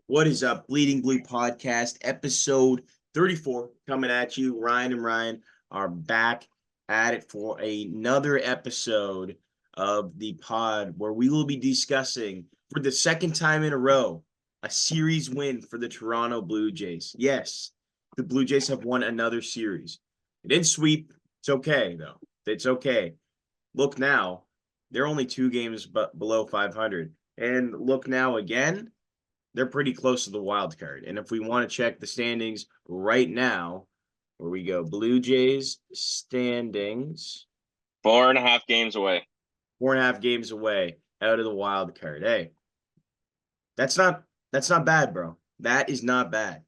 What is up? Bleeding Blue Podcast, episode 34, coming at you. Ryan and Ryan are back at it for another episode of the pod where we will be discussing for the second time in a row a series win for the Toronto Blue Jays. Yes, the Blue Jays have won another series. They didn't sweep. It's okay, though. It's okay. Look now, they're only 2 games below 500. And look now again, they're pretty close to the wild card. And if we want to check the standings right now, where we go, Blue Jays standings, 4.5 games away. 4.5 games away out of the wild card. Hey, that's not bad, bro. That is not bad.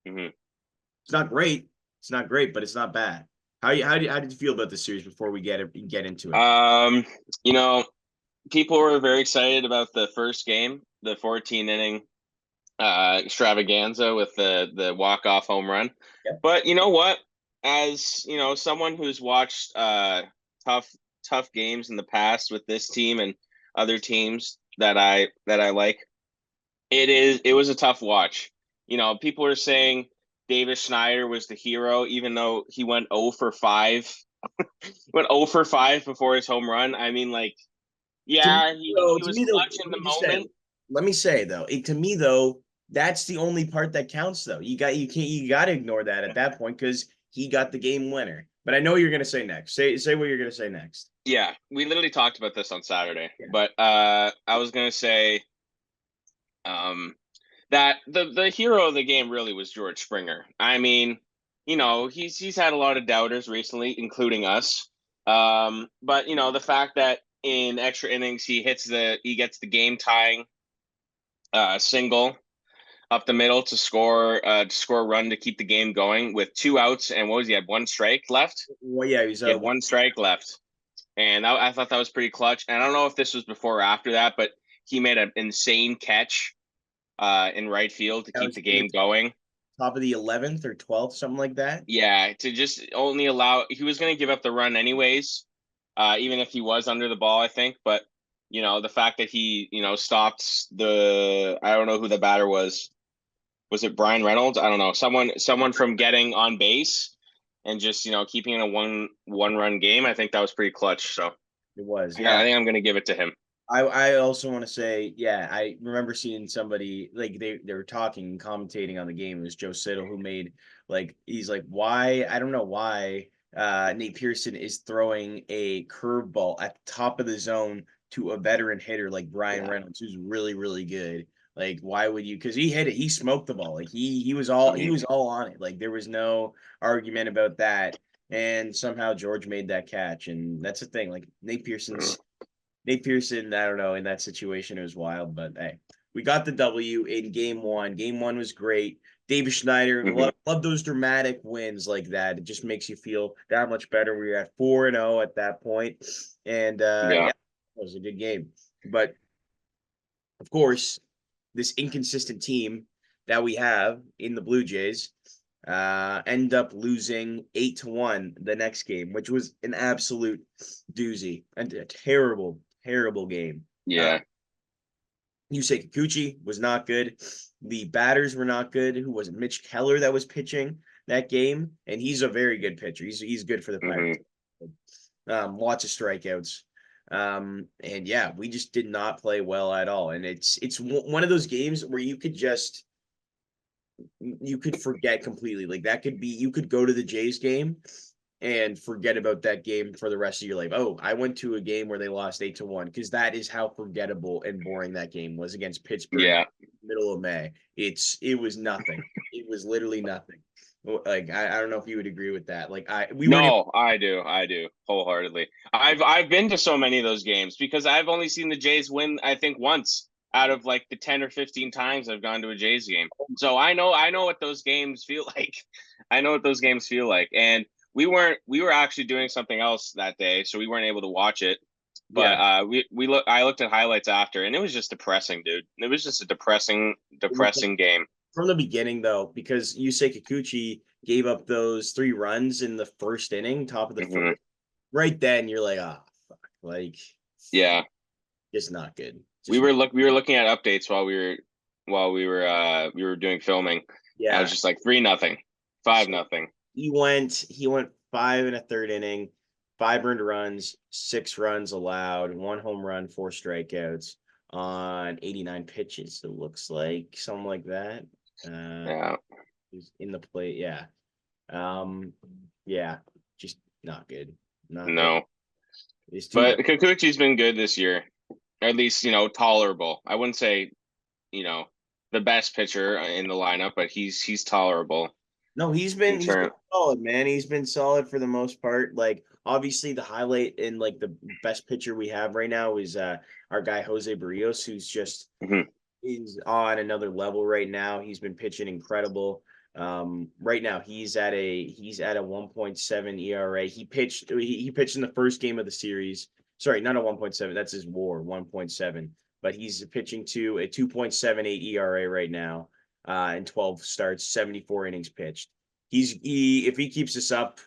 Mm-hmm. It's not great. It's not great, but it's not bad. How did you feel about the series before we get into it? People were very excited about the first game, the 14 inning extravaganza with the walk-off home run. Yep. But you know what? As you know, someone who's watched tough games in the past with this team and other teams that I like, it was a tough watch. People were saying Davis Schneider was the hero, even though he went 0 for 5. Went 0 for 5 before his home run. I mean, yeah, he was clutch in the moment. Let me say though, to me though, that's the only part that counts though. You got to ignore that at that point because he got the game winner. But I know what you're gonna say next. Say what you're gonna say next. Yeah, we literally talked about this on Saturday. Yeah. But I was gonna say that the hero of the game really was George Springer. I mean, he's had a lot of doubters recently, including us. But the fact that in extra innings he gets the game tying single up the middle to score a run to keep the game going with 2 outs, and what was he had 1 strike left? Well, yeah, he had 1 strike left, and I thought that was pretty clutch. And I don't know if this was before or after that, but he made an insane catch in right field to keep the game going. Top of the 11th or 12th, something like that. Yeah, to just only allow, he was going to give up the run anyways, even if he was under the ball, I think. But the fact that he stopped I don't know who the batter was. Was it Brian Reynolds? I don't know. Someone from getting on base and just keeping in a one run game. I think that was pretty clutch. So it was. Yeah, I think I'm going to give it to him. I also want to say, yeah, I remember seeing somebody like they were talking and commentating on the game. It was Joe Siddle who made he's like, why? I don't know why Nate Pearson is throwing a curveball at the top of the zone to a veteran hitter like Brian Reynolds, who's really, really good. Like, why would you? Because he hit it, he smoked the ball. Like he was all on it. Like there was no argument about that. And somehow George made that catch, and that's the thing. Like Nate Pearson, I don't know, in that situation, it was wild. But hey, we got the W in game one. Game one was great. Davis Schneider, love those dramatic wins like that. It just makes you feel that much better. We were at 4-0 at that point. And yeah, it was a good game. But of course, this inconsistent team that we have in the Blue Jays end up losing 8-1 the next game, which was an absolute doozy and a terrible game. Yeah. Yusei Kikuchi was not good. The batters were not good. Who was it? Mitch Keller that was pitching that game, and he's a very good pitcher. He's good for the Pirates. Lots of strikeouts. And yeah, we just did not play well at all. And it's one of those games where you could forget completely. Like that could be, you could go to the Jays game and forget about that game for the rest of your life. Oh, I went to a game where they lost 8-1 because that is how forgettable and boring that game was against Pittsburgh. Yeah, middle of May. It was nothing. It was literally nothing. Like I don't know if you would agree with that. Like I do wholeheartedly. I've been to so many of those games because I've only seen the Jays win, I think, once out of like the 10 or 15 times I've gone to a Jays game. So I know what those games feel like. And we were actually doing something else that day, so we weren't able to watch it. But I looked at highlights after, and it was just depressing, dude. It was just a depressing game. From the beginning, though, because Yusei Kikuchi gave up those 3 runs in the first inning, top of the first, right then you're like, fuck. Like, yeah, just not good. We were looking at updates while we were while we were doing filming. I was Yeah. just like 3-0, 5 So nothing. he went 5 and a third inning, 5 earned runs, 6 runs allowed, 1 home run, 4 strikeouts on 89 pitches. It looks like something like that. Uh, Yeah, he's in the plate. Yeah. Um, yeah, just not good. Not good. no. It's too But bad. Kikuchi's been good this year. At least, tolerable. I wouldn't say, you know, the best pitcher in the lineup, but he's tolerable No, he's in been he's been turn. solid, man. He's been solid for the most part. Like obviously the highlight and like the best pitcher we have right now is our guy Jose Barrios, who's just Mhm. is on another level right now. He's been pitching incredible. Right now he's at a 1.7 ERA. He pitched in the first game of the series. Sorry, not a 1.7. That's his WAR, 1.7. But he's pitching to a 2.78 ERA right now. In 12 starts, 74 innings pitched. If he keeps this up,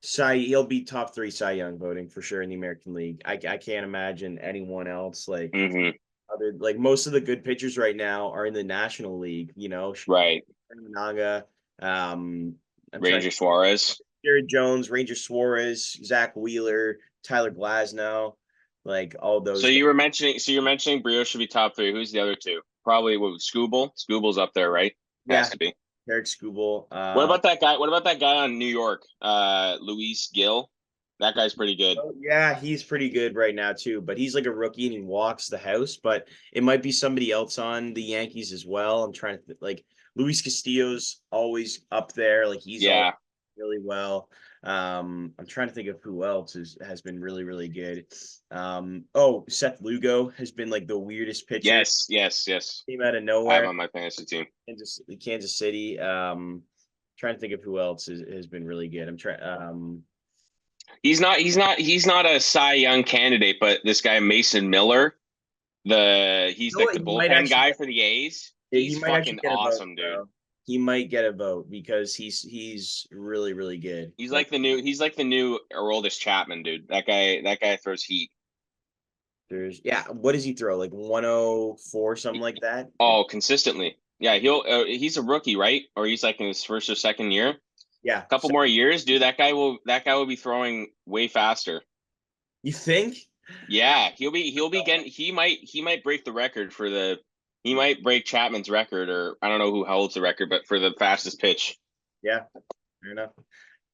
he'll be top three Cy Young voting for sure in the American League. I can't imagine anyone else Mhm. like most of the good pitchers right now are in the National League. Right. Naga, I'm trying. Ranger Suarez. Jared Jones, Ranger Suarez, Zach Wheeler, Tyler Glasnow, like all So those guys. you're mentioning Brio should be top three. Who's the other two? Probably what Scooble. Scooble's up there, right? Has Yeah, to be. Eric Skubal. What about that guy? What about that guy on New York? Luis Gill. That guy's pretty good. Yeah, he's pretty good right now too, but he's like a rookie and he walks the house. But it might be somebody else on the Yankees as well. I'm trying to like Luis Castillo's always up there. Like he's all Yeah. really well. I'm trying to think of who else has been really, really good. Seth Lugo has been like the weirdest pitcher. Yes. Yes. Yes. Came out of I have nowhere. on my fantasy team. Kansas City. Trying to think of who else has been really good. I'm trying. He's not a Cy Young candidate, but this guy Mason Miller, he's You know like what? the bullpen guy for the A's. He He's might actually fucking get a vote, awesome, dude. bro. He might get a vote because he's really, really good. Like He's like the new Aroldis Chapman, dude. That guy throws heat. what does he throw? Like 104, something like that? Oh, consistently. Yeah, he's a rookie, right? Or he's like in his first or second year. Yeah. Couple So more years, dude. That guy will be throwing way faster. you think? Yeah, he'll be getting he might break the record for the he might break Chapman's record, or I don't know who holds the record, but for the fastest pitch. Yeah, fair enough.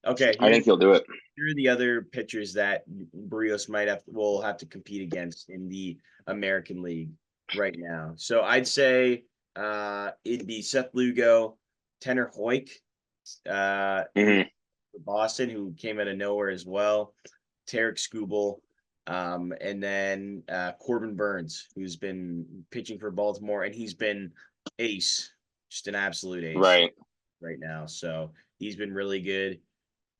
Okay, I think he'll do it. here are the other pitchers that Barrios will have to compete against in the American League right now. So I'd say it'd be Seth Lugo, Tanner Hoyk, who Hmm. for Boston, who came out of nowhere as well, Tarek Skubal, and then Corbin Burns, who's been pitching for Baltimore, and he's been ace, just an absolute ace Right. right now. So he's been really good.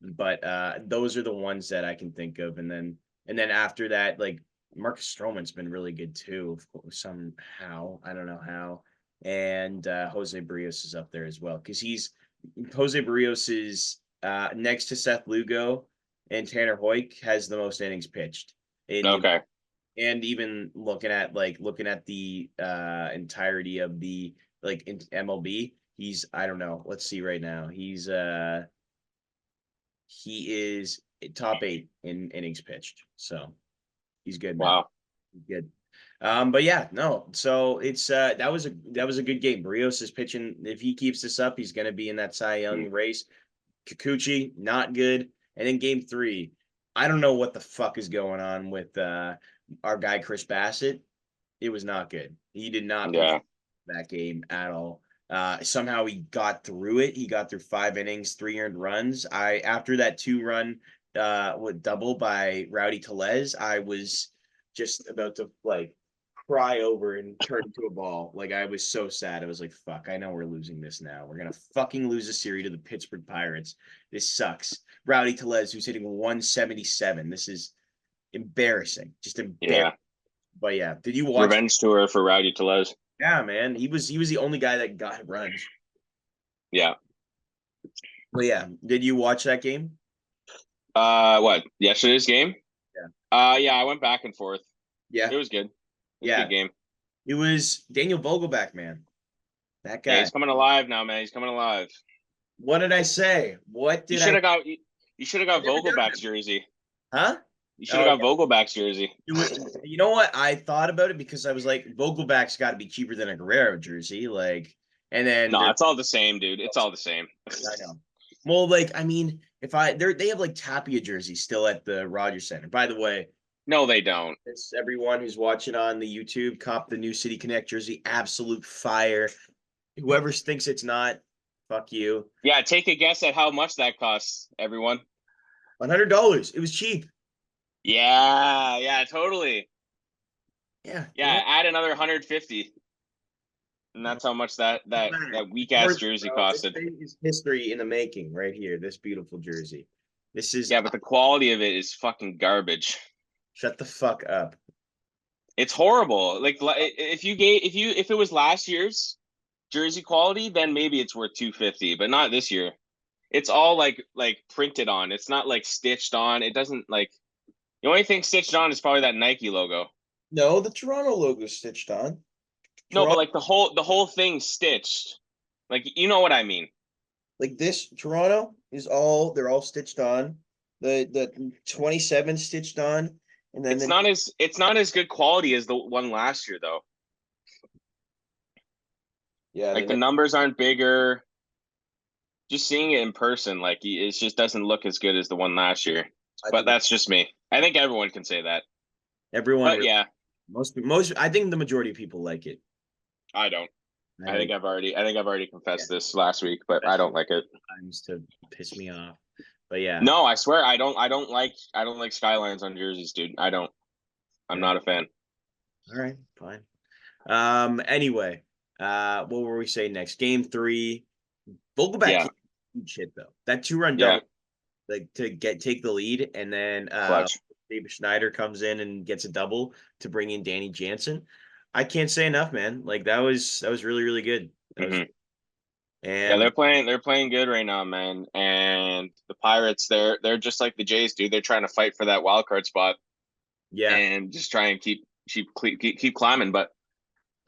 But those are the ones that I can think of, and then after that, like Marcus Stroman's been really good too. Somehow, I don't know how, and Jose Barrios is up there as well because he's Jose Barrios is next to Seth Lugo and Tanner Hoyk has the most innings pitched in the Okay. and even looking at the entirety of the in MLB, he's I don't know. Let's see right now. He is top 8 in innings pitched. So he's good, man. Wow. He's good. But yeah, no. So it's that was a good game. Barrios is pitching. If he keeps this up, he's gonna be in that Cy Young race. Kikuchi, not good. And in game 3, I don't know what the fuck is going on with our guy Chris Bassitt. It was not good. He did not Yeah. that game at all. Somehow he got through it. He got through 5 innings, 3 earned runs. After that 2 run with double by Rowdy Telez, I was just about to like cry over and turn into a ball. Like I was so sad. I was like, fuck, I know we're losing this now. We're gonna fucking lose a series to the Pittsburgh Pirates. This sucks. Rowdy Telez, who's hitting 177. This is embarrassing. Just embarrassing. Yeah. But yeah, did you watch? Revenge tour for Rowdy Telez. Yeah, man. He was the only guy that got runs. Yeah. But yeah, did you watch that game? What? Yesterday's game? Yeah. Yeah, I went back and forth. Yeah. It was good. It was a good Yeah. game. It was Daniel Vogelback, man. That Yeah, guy. he's coming alive now, man. He's coming alive. What did I say? What You did should I? have got you should have I got never doubted Vogelback's him. jersey. Huh? You should have Oh got Vogelback's jersey. You know what? I thought about it because I was like, Vogelback's got to be cheaper than a Guerrero jersey. Like, and then No, they're, it's all the same, dude. It's all the same. I know. Well, like, I mean, if they have like Tapia jerseys still at the Rogers Center. By the way, No, they don't. it's everyone who's watching on the YouTube, cop the new City Connect jersey. Absolute fire. Whoever thinks it's not, fuck you. Yeah, take a guess at how much that costs, everyone. $100. It was cheap. Yeah, totally. Yeah. Yeah, add another 150. And that's how much that weak ass Worth it, jersey bro. This costed. thing is history in the making right here. This beautiful jersey. This is Yeah, but the quality of it is fucking garbage. shut the fuck up. It's horrible. Like if it was last year's jersey quality, then maybe it's worth 250, but not this year. It's all like printed on. It's not like stitched on. It doesn't like the only thing stitched on is probably that Nike logo. No, the Toronto logo stitched on. No, but Toronto, like the whole thing stitched. Like you know what I mean. like this, Toronto is they're all stitched on. The 27 stitched on, and then It's not as good quality as the one last year though. yeah, Like the numbers aren't bigger. Just seeing it in person, like it just doesn't look as good as the one last year. I But think that's just me. I think everyone can say that. everyone But really, yeah, most I think the majority of people like it. I don't. I I think think I've already yeah, confessed this last week, but I especially don't like it. times to piss me off. But yeah, No, I swear I don't like skylines on jerseys, dude. I don't. I'm yeah. not a fan. All right, fine. Anyway, what were we saying next? Game three. Vogelback Yeah, can't do shit though. That 2-run yeah, double, like to take the lead, and then clutch. David Schneider comes in and gets a double to bring in Danny Jansen. I can't say enough, man. Like that was really really good. That was Hmm. Yeah, and they're playing good right now, man. And the Pirates, they're just like the Jays, dude. They're trying to fight for that wild card spot yeah, and just try and keep climbing. But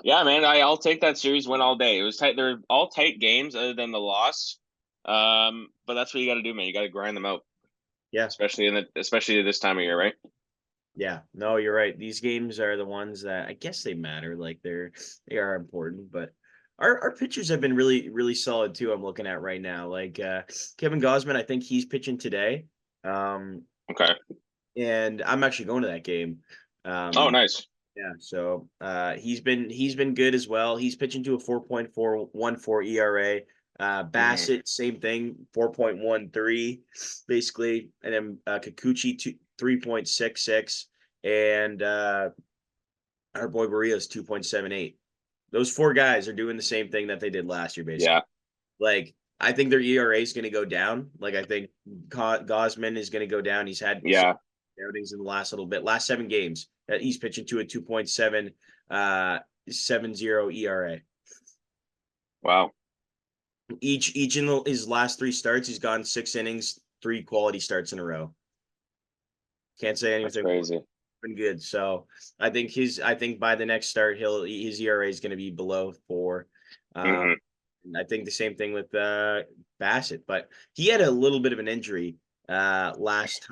yeah, man, I'll take that series win all day. It was tight. They're all tight games, other than the loss. But that's what you got to do, man. You got to grind them out, yeah, especially this time of year, right? yeah. No, you're right. These games are the ones that I guess they matter. Like they are important, but our pitchers have been really really solid too. I'm looking at right now. Like Kevin Gosman, I think he's pitching today. Um, Okay. and I'm actually going to that game. Oh, Um, nice. Yeah, so he's been good as well. He's pitching to a 4.414 ERA. Hmm. Bassitt, same thing, 4.13, basically. And then Kikuchi 3.66. And our boy Barria's 2.78. Those four guys are doing the same thing that they did last year, basically. Yeah, Like, I think their ERA is going to go down. Like, I think Gosman is going to go down. He's had some yeah. outings in the last little bit, last 7 games. He's pitching to a 2.7 70 ERA. Wow, Each in his last 3 starts, he's gone 6 innings, 3 quality starts in a row. Can't say that's anything more. crazy. Been good. So I think by the next start, his ERA is going to be below 4. Um, Hmm. and I think the same thing with Bassitt, but he had a little bit of an injury last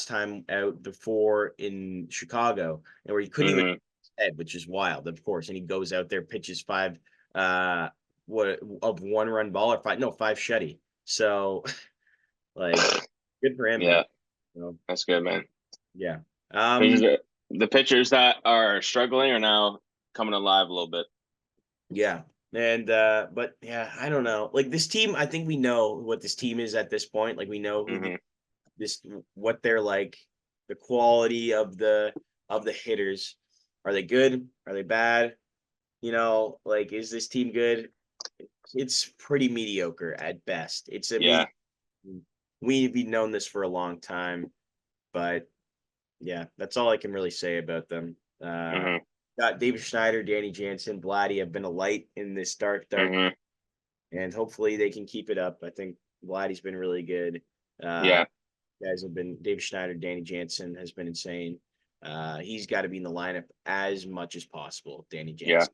time out before in Chicago, and where he couldn't even Hmm. head, which is wild, of course. And he goes out there, pitches 5 uh what of 1-run ball, or 5 Shetty. So like good for him, man. Yeah, So that's good, man. yeah. Pitchers Um that- The pitchers that are struggling are now coming alive a little bit. yeah. And but yeah, I don't know. Like this team, I think we know what this team is at this point. Like we know who Hmm. this what they're like, the quality of the hitters. Are they good? Are they bad? Like is this team good? It's pretty mediocre at best. It's a Yeah. medium. We've known this for a long time, but yeah, that's all I can really say about them. Uh, Hmm. got David Schneider, Danny Jansen, Vladdy have been a light in this dark, Hmm. and hopefully they can keep it up. I think Vladdy's been really good. Uh, Yeah. guys have been David Schneider, Danny Jansen has been insane. He's got to be in the lineup as much as possible, Danny Yeah. Jansen.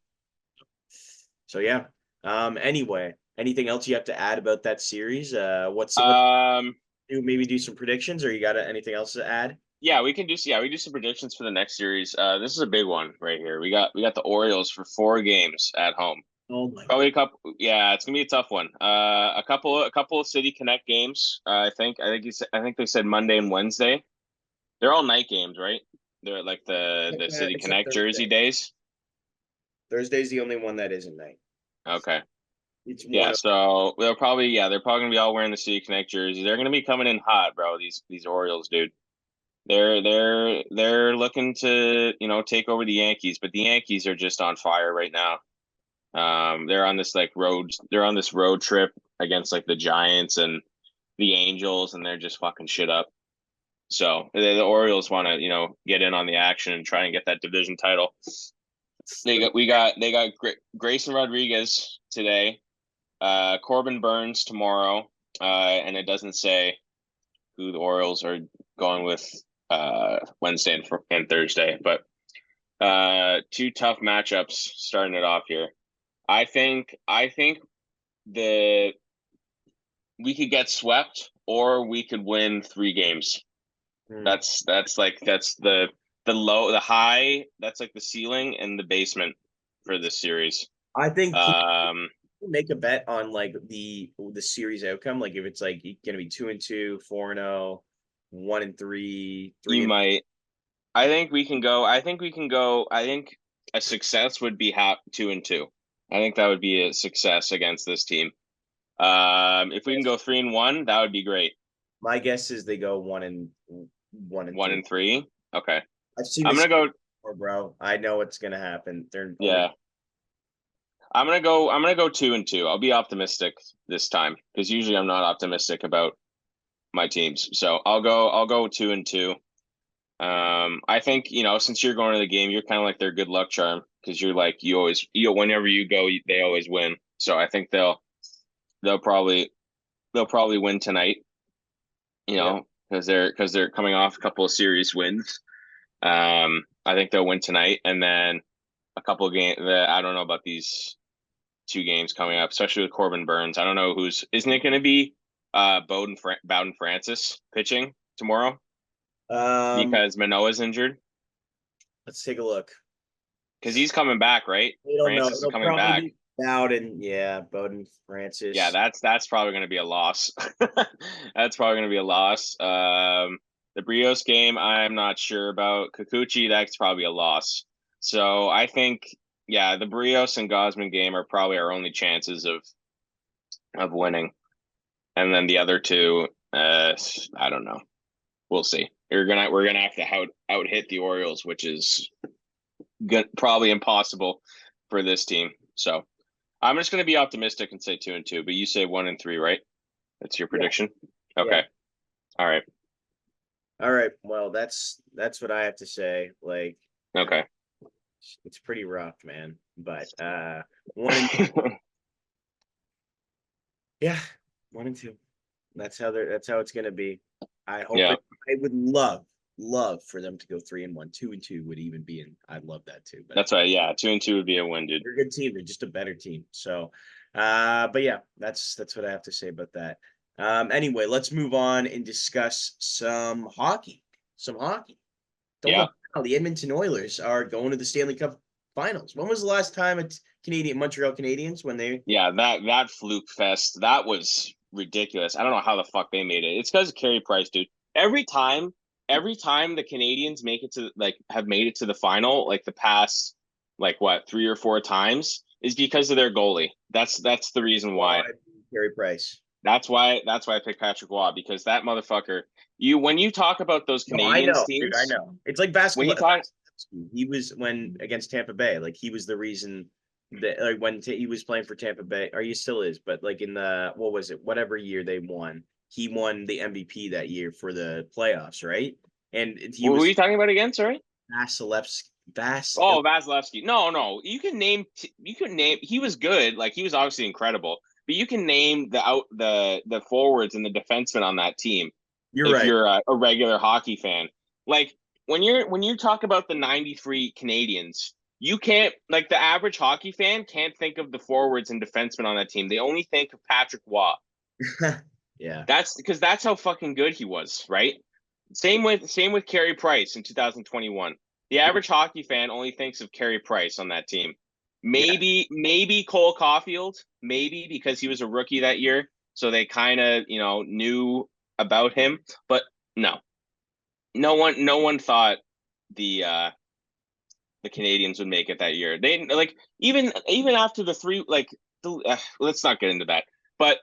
So yeah. Anyway, anything else you have to add about that series? What Um, maybe do some predictions, or you got anything else to add? yeah, we do some predictions for the next series. This is a big one right here. We got the Orioles for 4 games at home. Oh my Probably God. a couple. Yeah, it's gonna be a tough one. A couple of City Connect games. I think they said Monday and Wednesday. They're all night games, right? They're like the City Except Connect Jersey Thursday. days. Thursday's the only one that isn't night. Okay. It's Yeah, one. so they're probably gonna be all wearing the City Connect jersey. They're gonna be coming in hot, bro. These Orioles, dude. They're looking to, take over the Yankees, but the Yankees are just on fire right now. They're on this road trip against like the Giants and the Angels, and they're just fucking shit up. So the Orioles want to, get in on the action and try and get that division title. They got Grayson Rodriguez today, Corbin Burns tomorrow, and it doesn't say who the Orioles are going with Wednesday and Thursday, but two tough matchups starting it off here. I think the we could get swept or we could win 3 games. Hmm. That's the high, that's like the ceiling and the basement for this series. I think can Um, you make a bet on like the series outcome? Like if it's like gonna be 2-2, 4-0, 1-3, you 3 and might. I think a success would be 2-2. I think that would be a success against this team. If we can go 3-1, that would be great. my guess is they go 1 and One 3. and three. Okay. I've seen I'm this gonna go. before, bro. I know what's gonna happen. They're only Yeah. I'm gonna go 2-2. I'll be optimistic this time because usually I'm not optimistic about my teams. So I'll go 2-2. I think, since you're going to the game, you're kind of like their good luck charm because you're like whenever you go, they always win. So I think they'll probably they'll probably win tonight. yeah. Because they're coming off a couple of series wins. I think they'll win tonight, and then a couple of games. I don't know about these 2 games coming up, especially with Corbin Burns. I don't know isn't it going to be Bowden Francis pitching tomorrow Um, because Manoah's injured let's take a look. because he's coming back, right? We don't know. Francis is It'll coming probably back. be Bowden. Yeah, Bowden Yeah, Francis. that's probably going to be a loss. That's probably going to be a loss. The Brios game, I'm not sure about. Kikuchi, that's probably a loss. So I think, yeah, the Brios and Gosman game are probably our only chances of winning. And then the other two, I don't know. We'll see. We're gonna have to out hit the Orioles, which is probably impossible for this team. So I'm just gonna be optimistic and say 2-2. But you say 1-3, right? That's your Yeah, prediction. yeah. Okay. All right. All right. Well, that's what I have to say. Like, uh, Okay. it's pretty rough, man. But 1 and yeah, 1 and 2. That's how it's gonna be. I hope Yeah, it. I would love for them to go 3-1. 2-2 would even be in. I'd love that too. But that's right. Yeah, 2-2 would be a win, dude. they're a good team. They're just a better team. So, but yeah, that's what I have to say about that. Anyway, let's move on and discuss some hockey. Some hockey. Holy Yeah, cow, the Edmonton Oilers are going to the Stanley Cup Finals. When was the last time it's Montreal Canadiens when they? yeah. That fluke fest, that was ridiculous. I don't know how the fuck they made it. It's because of Carey Price, dude. Every time, every time the Canadians make it to have made it to the final, like the past, like what 3 or 4 times, is because of their goalie. That's the reason Oh, why. I Carey Price. That's why I picked Patrick Waugh because that motherfucker. When you talk about those No, I Canadians know, dude. I teams, know. It's like when you basketball. talk, He was when against Tampa Bay. Like he was the reason that like when he was playing for Tampa Bay, or he still is. But like in the what was it? Whatever year they won, he won the MVP that year for the playoffs, right? And he who are was you talking about again? Sorry. Vasilevsky. Oh, Vasilevsky. No. You can name. He was good. Like he was obviously incredible. But you can name the forwards and the defensemen on that team You're if right. you're a regular hockey fan. Like when you talk about the '93 Canadians, you can't, like, the average hockey fan can't think of the forwards and defensemen on that team. They only think of Patrick Waugh. Yeah. That's because that's how fucking good he was, right? Same with Carey Price in 2021. The average hockey fan only thinks of Carey Price on that team. Yeah. Maybe Cole Caulfield, maybe because he was a rookie that year, so they kind of, knew about him. But no, no one thought the Canadians would make it that year. They, like, even after the three, like, let's not get into that. But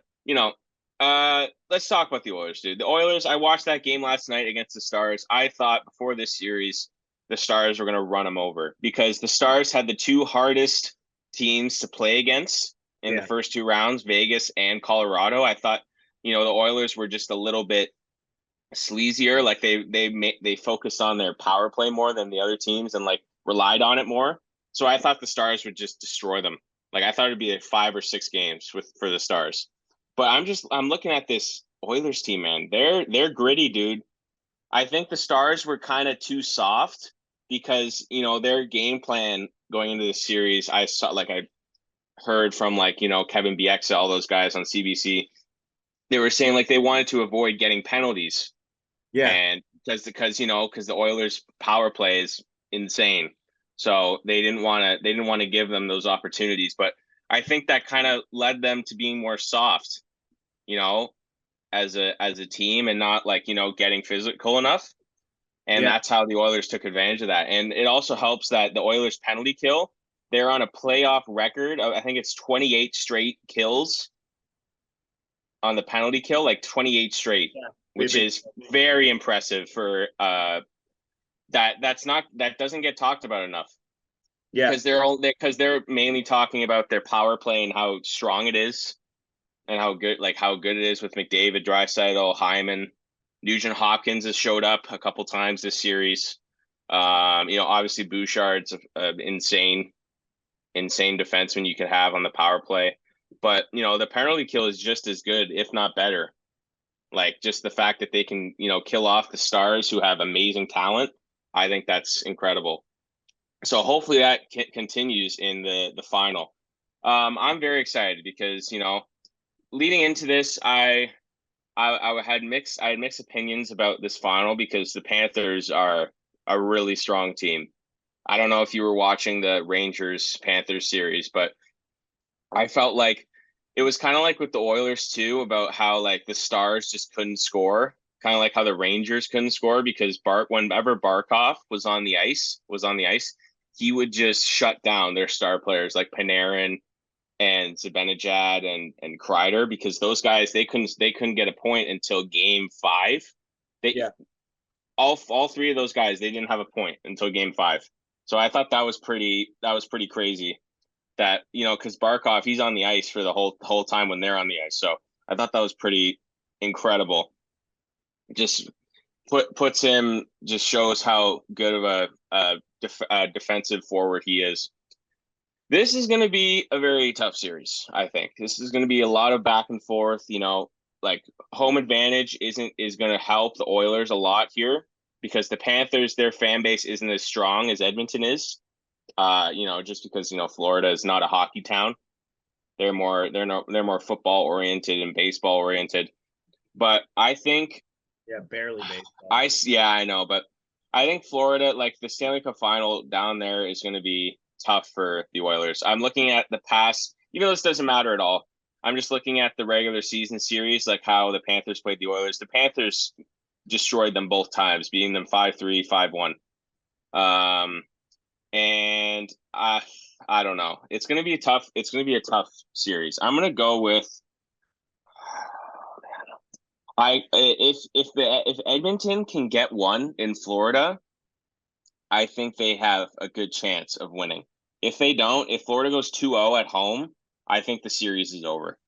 let's talk about the Oilers, dude. The Oilers. I watched that game last night against the Stars. I thought before this series, the Stars were going to run them over because the Stars had the two hardest teams to play against in the Yeah. first two rounds, Vegas and Colorado. I thought, the Oilers were just a little bit sleazier. Like they focused on their power play more than the other teams and, like, relied on it more. So I thought the Stars would just destroy them. Like, I thought it'd be like 5 or 6 games for the Stars. But I'm looking at this Oilers team, man. They're gritty, dude. I think the Stars were kind of too soft because, their game plan going into the series, I heard from, like, Kevin Bieksa, all those guys on CBC. They were saying, like, they wanted to avoid getting penalties, Yeah. and because the Oilers power play is insane, so they didn't want to give them those opportunities. But I think that kind of led them to being more soft, you know, as a team, and not, like, getting physical enough. And Yeah. that's how the Oilers took advantage of that. And it also helps that the Oilers penalty kill. They're on a playoff record. I think it's 28 straight kills on the penalty kill, like 28 straight, Yeah. They've which been. is very impressive for that doesn't get talked about enough Yeah. because they're mainly talking about their power play and how strong it is and how good it is with McDavid, Draisaitl, Hyman, Nugent Hopkins has showed up a couple times this series. Obviously Bouchard's an insane defenseman you could have on the power play, but the penalty kill is just as good, if not better. Like, just the fact that they can, kill off the Stars who have amazing talent, I think that's incredible. So hopefully that continues in the final. I'm very excited because, leading into this, I had mixed opinions about this final because the Panthers are a really strong team. I don't know if you were watching the Rangers Panthers series, but I felt like it was kind of like with the Oilers too, about how, like, the Stars just couldn't score, kind of like how the Rangers couldn't score because whenever Barkov was on the ice, he would just shut down their star players like Panarin and Zibanejad and Kreider, because those guys, they couldn't get a point until game 5. They Yeah. all three of those guys, they didn't have a point until game 5. So I thought that was pretty crazy that, because Barkov, he's on the ice for the whole time when they're on the ice. So I thought that was pretty incredible. Just puts him, just shows how good of a defensive forward he is. This is going to be a very tough series. I think this is going to be a lot of back and forth. Like, home advantage is going to help the Oilers a lot here because the Panthers, their fan base isn't as strong as Edmonton is. Just because Florida is not a hockey town. They're more football oriented and baseball oriented. But I think Yeah. Barely baseball. yeah, I know, but I think Florida, like, the Stanley Cup final down there, is going to be tough for the Oilers. I'm looking at the past, even though this doesn't matter at all. I'm just looking at the regular season series, like how the Panthers played the Oilers. The Panthers destroyed them both times, beating them 5-3, 5-1. And I don't know. It's gonna be a tough. It's gonna be a tough series. I'm gonna go with. If Edmonton can get one in Florida, I think they have a good chance of winning. If they don't, if Florida goes 2-0 at home, I think the series is over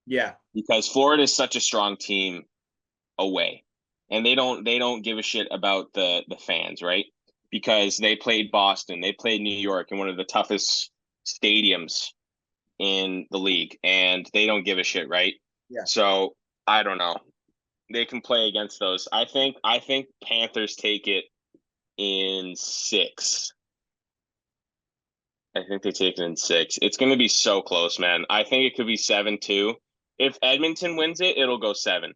Yeah. because Florida is such a strong team away, and they don't give a shit about the fans, right? Because they played Boston, they played New York in one of the toughest stadiums in the league, and they don't give a shit, right? Yeah. So I don't know. They can play against those. I think Panthers take it in 6. I think they take it in 6. It's going to be so close, man. I think it could be 7-2. If Edmonton wins it, it'll go 7.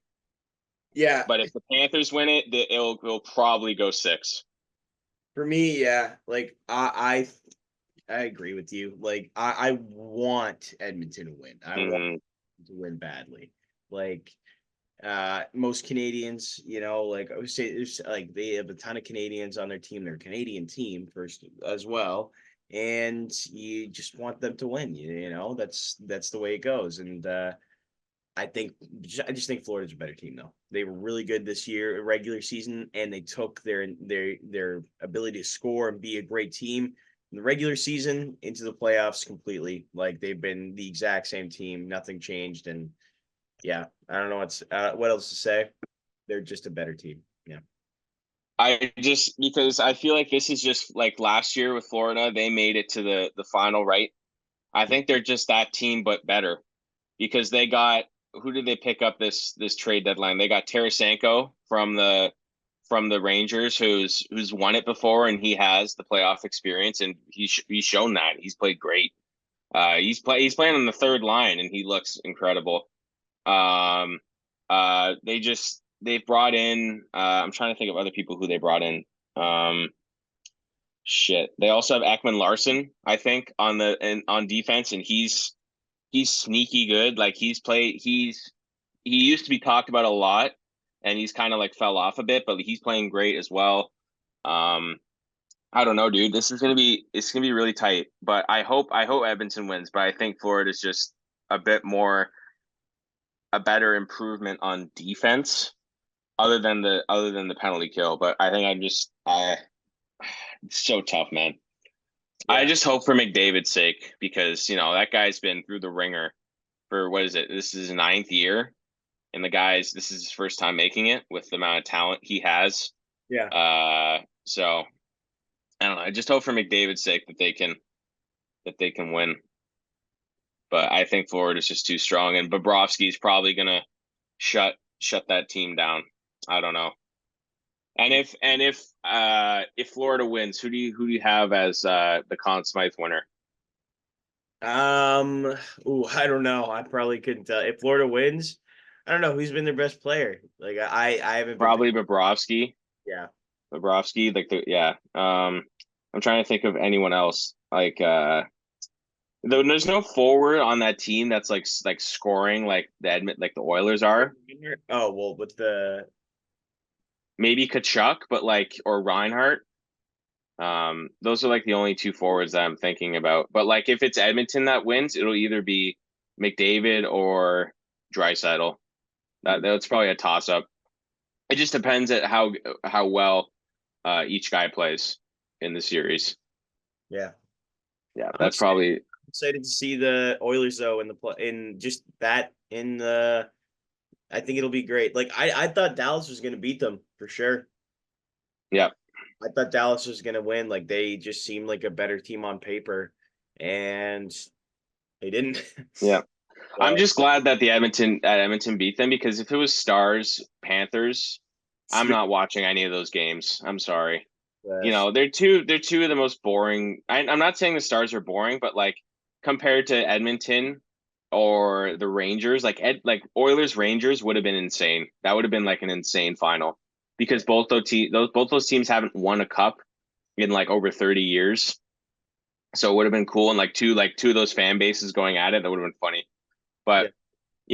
Yeah, But if the Panthers win it, it'll probably go 6. for me, yeah. Like I agree with you. Like I want Edmonton to win. I want Hmm. to win badly. Like most Canadians, like I would say there's like they have a ton of Canadians on their team. They're a Canadian team first as well. And you just want them to win. That's the way it goes. And I think I just think Florida's a better team though. They were really good this year, regular season, and they took their ability to score and be a great team in the regular season into the playoffs completely. Like they've been the exact same team, nothing changed, and yeah, I don't know what else to say. They're just a better team. Yeah. I just because I feel like this is just like last year with Florida, they made it to the final, right? I think they're just that team, but better because they got who did they pick up this trade deadline? They got Tarasenko from the Rangers, who's won it before, and he has the playoff experience, and he's shown that he's played great. He's playing on the third line, and he looks incredible. Um, they've brought in. I'm trying to think of other people who they brought in. Um, shit. They also have Ekman Larson, I think, on defense, and he's sneaky good. Like he used to be talked about a lot, and he's kind of like fell off a bit, but he's playing great as well. Um, I don't know, dude. It's gonna be really tight, but I hope Edmonton wins, but I think Florida's just a bit more a better improvement on defense other than the penalty kill. But I think I it's so tough, man. I Yeah. just hope for McDavid's sake because that guy's been through the ringer for what is it? This is his 9th year, and this is his first time making it with the amount of talent he has. Yeah. So I don't know. I just hope for McDavid's sake that they can win. But I think Florida's just too strong, and Bobrovsky's probably gonna shut that team down. I don't know. And if Florida wins, who do you have as the Conn Smythe winner? I don't know. I probably couldn't tell. If Florida wins, I don't know who's been their best player. Like I haven't been. Probably Bobrovsky. Yeah. Bobrovsky, like yeah. I'm trying to think of anyone else. Like though there's no forward on that team that's like scoring like the Oilers are. Oh well, with the Maybe Kachuk, but like or Reinhardt. Those are like the only two forwards that I'm thinking about. But like if it's Edmonton that wins, it'll either be McDavid or Draisaitl. That's probably a toss up. It just depends at how well each guy plays in the series. yeah. Yeah, I'm that's excited, probably excited to see the Oilers though in the play in just that in the. I think it'll be great. Like I thought Dallas was going to beat them for sure. yeah, I thought Dallas was going to win. Like they just seemed like a better team on paper, and they didn't. yeah. I'm So just glad that the Edmonton beat them because if it was Stars Panthers, I'm not watching any of those games. I'm sorry. yes. They're two of the most boring. I'm not saying the Stars are boring, but like compared to Edmonton or the Rangers, like Oilers Rangers would have been insane. That would have been like an insane final because both those teams haven't won a cup in like over 30 years. So it would have been cool and like two of those fan bases going at it. That would have been funny. Yeah.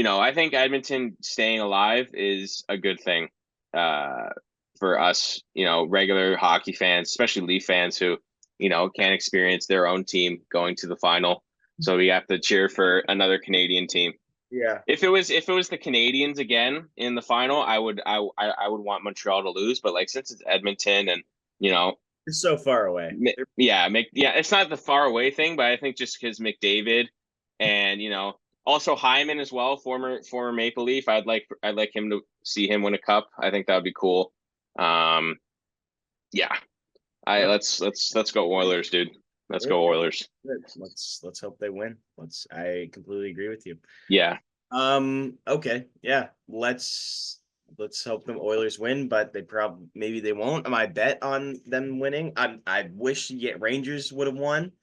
But I think Edmonton staying alive is a good thing uh, for us, regular hockey fans, especially Leaf fans who, can't experience their own team going to the final. So we have to cheer for another Canadian team. Yeah. If it was the Canadians again in the final, I would want Montreal to lose. But like since it's Edmonton and you know They're so far away. yeah, it's not the far away thing, but I think just because McDavid and also Hyman as well, former Maple Leaf, I'd like him to see him win a cup. I think that would be cool. Um, yeah, I Okay. let's go Oilers, dude. Let's go Oilers. Good. Let's hope they win. I completely agree with you. Yeah, Okay. Yeah. Let's hope the Oilers win, but maybe they won't. I bet on them winning. I wish Rangers would have won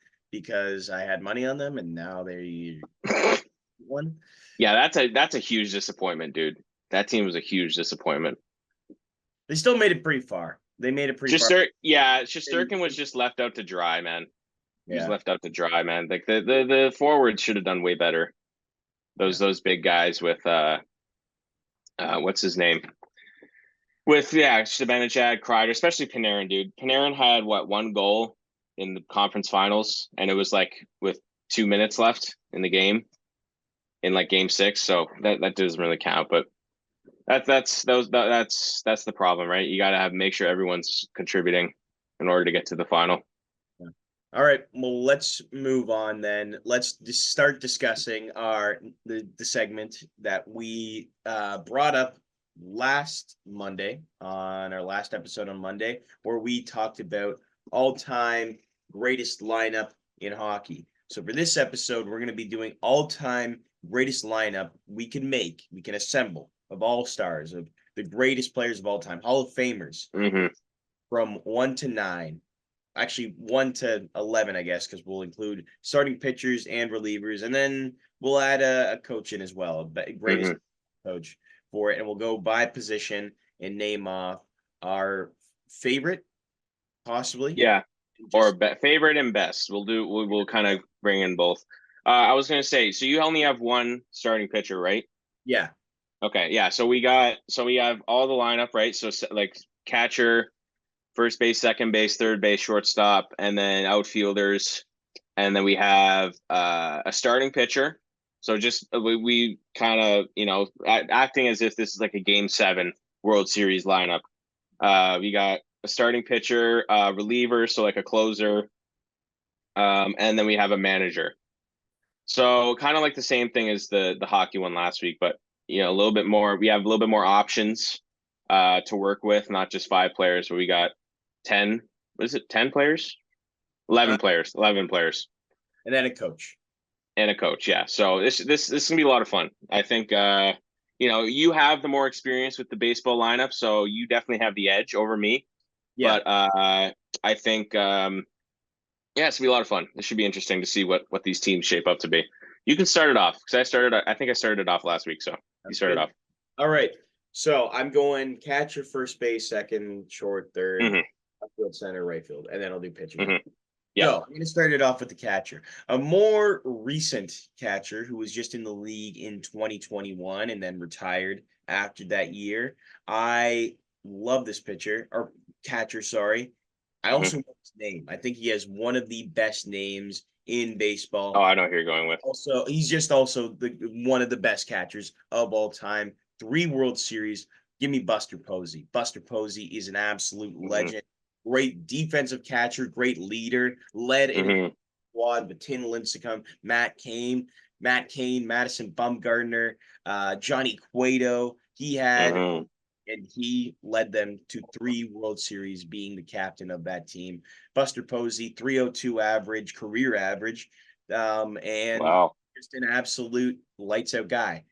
because I had money on them, and now they won. Yeah, that's a huge disappointment, dude. That team was a huge disappointment. They still made it pretty far. They made it pretty far. Shesterkin was just left out to dry, man. He was Yeah. left out to dry, man. Like the forwards should have done way better. Yeah. Those big guys with what's his name? With Zibanejad, Kreider, especially Panarin, dude. Panarin had what, one goal in the conference finals, and it was like with 2 minutes left in the game, in like game six. So that doesn't really count, but that's the problem, right? You got to make sure everyone's contributing in order to get to the final. Yeah. All right. Well, let's move on then. Let's just start discussing the segment that we brought up last Monday on our last episode on Monday, where we talked about all-time greatest lineup in hockey. So for this episode, we're going to be doing all-time greatest lineup we can assemble of all stars, of the greatest players of all time, Hall of Famers Mm-hmm. from 1 to 9. Actually 1 to 11, I guess, because we'll include starting pitchers and relievers, and then we'll add a coach in as well, a greatest coach for it, and we'll go by position and name off our favorite, possibly. Yeah, Just favorite and best. We'll kind of bring in both. I was gonna say, so you only have one starting pitcher, right? yeah, Okay, yeah. So we have all the lineup, right? So like catcher, first base, second base, third base, shortstop, and then outfielders, and then we have a starting pitcher. So just we kind of acting as if this is like a Game 7 World Series lineup. We got a starting pitcher, reliever, so like a closer, and then we have a manager. So kind of like the same thing as the hockey one last week, but a little bit more. We have a little bit more options to work with, not just 5 players. But we got 10. What is it? 10 players? 11 players. 11 players, and then a coach. and a coach. Yeah. So this can be a lot of fun. I think you have the more experience with the baseball lineup, so you definitely have the edge over me. Yeah. But I think yeah, it's gonna be a lot of fun. It should be interesting to see what these teams shape up to be. You can start it off because I think I started it off last week. So you That's started good. off. All right. So I'm going catcher, first base, second, short, third, Mm-hmm. outfield, center, right field, and then I'll do pitching. Mm-hmm. Yeah. So I'm going to start it off with the catcher. A more recent catcher who was just in the league in 2021 and then retired after that year. I love this pitcher or catcher, sorry. I Mm-hmm. also know his name. I think he has one of the best names in Oh, baseball. I know who you're going with. Also, he's just also one of the best catchers of all time. 3 World Series. Give me Buster Posey. Buster Posey is an absolute Mm-hmm. legend. Great defensive catcher, great leader, led in a Mm-hmm. squad with Tim Lincecum, Matt Cain, Madison Bumgarner, Johnny Cueto. Mm-hmm. And he led them to 3 World Series, being the captain of that team. Buster Posey, 302 average, career average, and Wow. just an absolute lights out guy.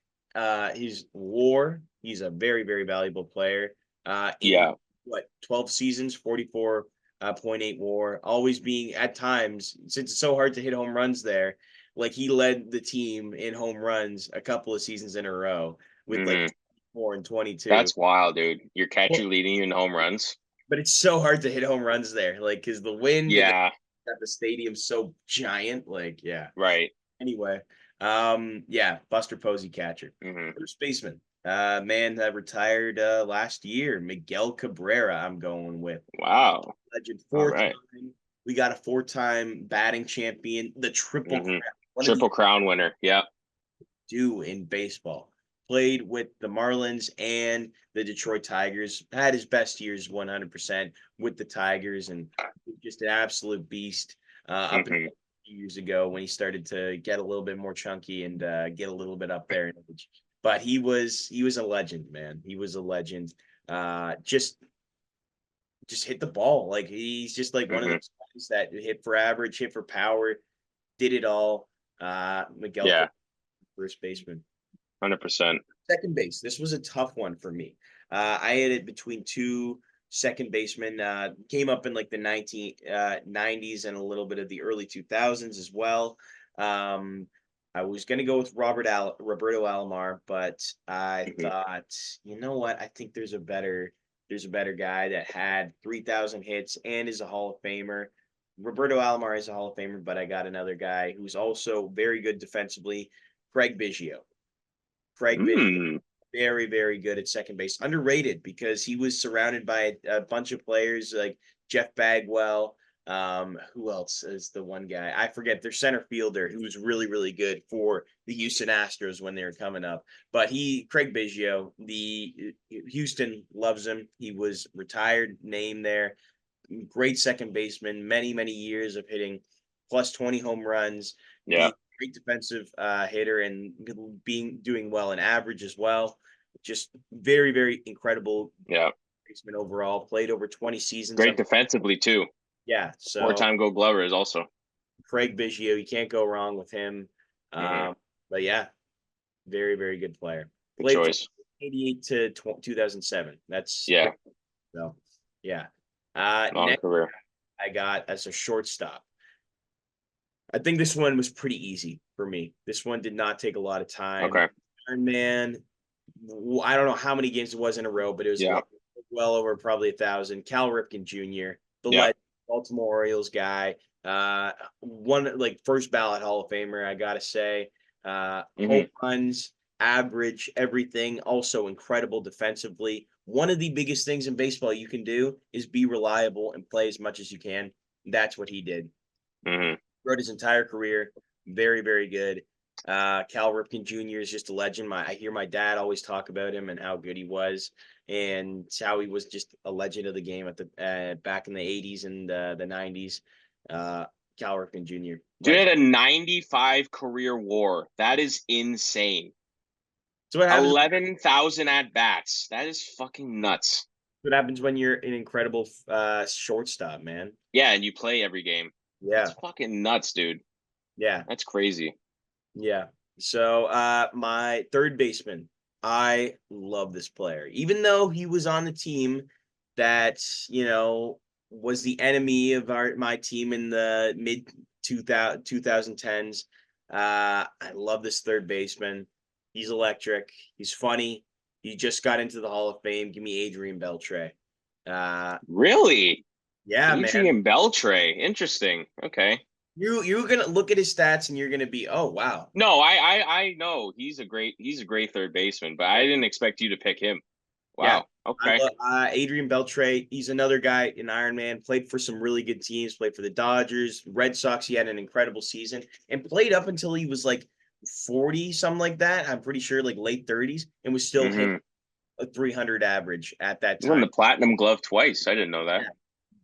He's WAR. He's a very, very valuable player. In Yeah. what 12 seasons, 44.8 WAR. Always being at times, since it's so hard to hit home runs there. Like he led the team in home runs a couple of seasons in a row with like Mm-hmm. 4 and 22. That's wild, dude. Your catcher Well, leading you in home runs. but it's so hard to hit home runs there, like because the wind and Yeah. the stadium's so giant. Like, yeah. Right. Anyway, yeah, Buster Posey catcher. Mm-hmm. First baseman, man that retired last year, Miguel Cabrera. I'm going with Wow. legend, All four right. time. We got a 4 time batting champion, the Triple Mm-hmm. Crown, one of the Triple Crown winner. Yeah. do in baseball. Played with the Marlins and the Detroit Tigers. Had his best years 100% with the Tigers, and just an absolute beast up until Mm-hmm. a few years ago when he started to get a little bit more chunky and get a little bit up there in age. But he was a legend, man. He was a legend. Just hit the ball. Like he's just like one of Mm-hmm. those guys that hit for average, hit for power, did it all. Miguel, Yeah. first baseman. 100%. Second base. This was a tough one for me. I had it between two second baseman. Came up in like the 1990s and a little bit of the early 2000s as well. I was gonna go with Roberto Alomar, but I Mhm. thought, you know what? I think there's a better guy that had 3,000 hits and is a Hall of Famer. Roberto Alomar is a Hall of Famer, but I got another guy who's also very good defensively, Craig Biggio. Craig Biggio, Mm. very, very good at second base. Underrated because he was surrounded by a bunch of players like Jeff Bagwell. Who else is the one guy? I forget their center fielder who was really, really good for the Houston Astros when they were coming up. But Craig Biggio, the Houston loves him. He was retired name there. Great second baseman, many, many years of hitting plus 20 home runs, Yeah. being a great defensive hitter and doing well in average as well. Just very, very incredible Yeah. baseman overall. Played over 20 seasons. Great defensively too. Yeah, so Four-time Gold Glover is also. Craig Biggio, you can't go wrong with him. Hmm. But yeah, very, very good player. Good Played from choice. 88 to 2007. That's Yeah. so yeah. Long Next career. I got as a shortstop. I think this one was pretty easy for me. This one did not take a lot of time. Okay. Iron Man, I don't know how many games it was in a row, but it was Yeah. well over probably 1,000. Cal Ripken Jr., the Yeah. Baltimore Orioles guy, one like first ballot Hall of Famer, I gotta say. Home Hmm. runs, average, everything. Also incredible defensively. One of the biggest things in baseball you can do is be reliable and play as much as you can. That's what he did. Hmm. Wrote his entire career. Very, very good. Cal Ripken Jr. is just a legend. I hear my dad always talk about him and how good he was, and how he was just a legend of the game at the back in the '80s and the '90s. Uh, Cal Ripken Jr. Dude Legend. had a 95 career WAR. That is insane. So what happens? 11,000 at bats. That is fucking nuts. What happens when you're an incredible shortstop, man? Yeah, and you play every game. That's Yeah, fucking nuts, dude. yeah. That's crazy. Yeah. So my third baseman, I love this player. Even though he was on the team that, was the enemy of my team in the mid 2010s. I love this third baseman. He's electric. He's funny. He just got into the Hall of Fame. Give me Adrian Beltre. Uh Really? yeah, man. Adrian Beltre. Interesting. Okay. You're gonna look at his stats and you're gonna be, oh wow. No, I know he's a great third baseman, but I didn't expect you to pick him. Yeah. Wow. Okay. Adrian Beltre. He's another guy in Iron Man. Played for some really good teams. Played for the Dodgers, Red Sox. He had an incredible season and played up until he was like 40, something like that. I'm pretty sure, like late 30s, and was still hitting Mm-hmm. a 300 average at that He won time. the Platinum Glove twice. I didn't know that. Yeah.